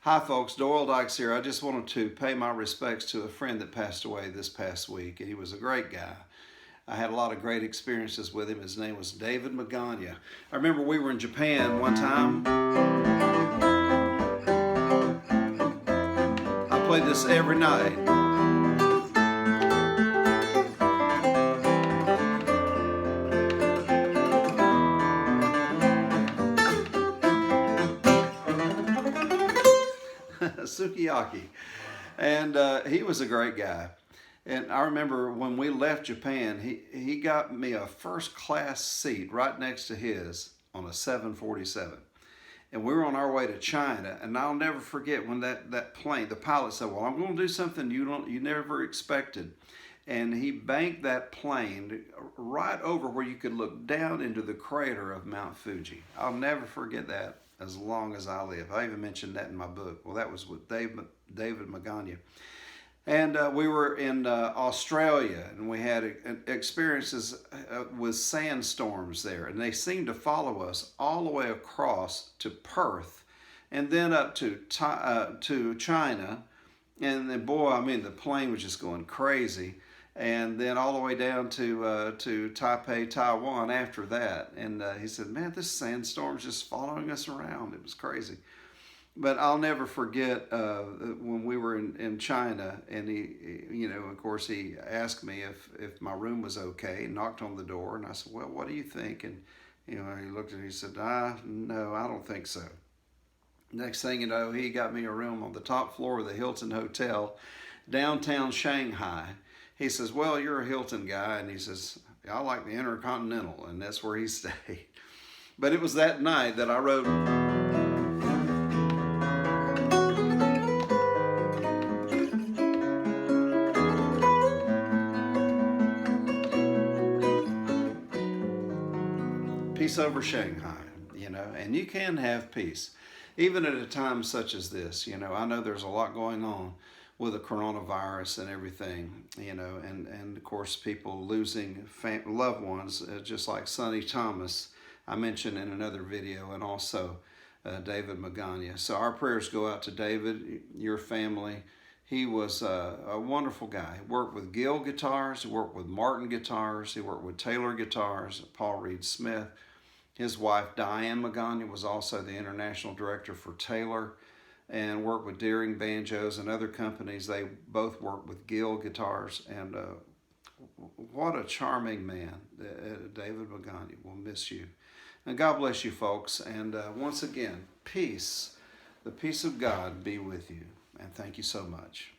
Hi folks, Doyle Dykes here. I just wanted to pay my respects to a friend that passed away this past week. He was a great guy. I had a lot of great experiences with him. His name was David Magagna. I remember we were in Japan one time. I played this every night. Sukiyaki. And he was a great guy. And I remember when we left Japan, he got me a first class seat right next to his on a 747. And we were on our way to China, and I'll never forget when that plane, the pilot said, well, I'm going to do something you never expected. And he banked that plane right over where you could look down into the crater of Mount Fuji. I'll never forget that as long as I live. I even mentioned that in my book. Well, that was with David Magagna. And we were in Australia, and we had experiences with sandstorms there. And they seemed to follow us all the way across to Perth, and then up to China. And then, boy, I mean, the plane was just going crazy. And then all the way down to Taipei, Taiwan after that. And he said, man, this sandstorm's just following us around. It was crazy. But I'll never forget when we were in China, and he, of course, he asked me if my room was okay, and knocked on the door, and I said, well, what do you think? And, he looked at me and he said, no, I don't think so. Next thing you know, he got me a room on the top floor of the Hilton Hotel, downtown Shanghai. He says, well, you're a Hilton guy, and he says, I like the Intercontinental, and that's where he stayed. But it was that night that I wrote Peace over Shanghai, and you can have peace. Even at a time such as this, I know there's a lot going on with the coronavirus and everything, and of course people losing loved ones, just like Sonny Thomas, I mentioned in another video, and also David Magagna. So our prayers go out to David, your family. He was a wonderful guy. He worked with Gill guitars, he worked with Martin guitars, he worked with Taylor guitars, Paul Reed Smith. His wife, Diane Magagna, was also the international director for Taylor and worked with Deering Banjos and other companies. They both worked with Gill guitars, and what a charming man, David Magagna. We'll miss you. And God bless you, folks. And once again, peace, the peace of God be with you. And thank you so much.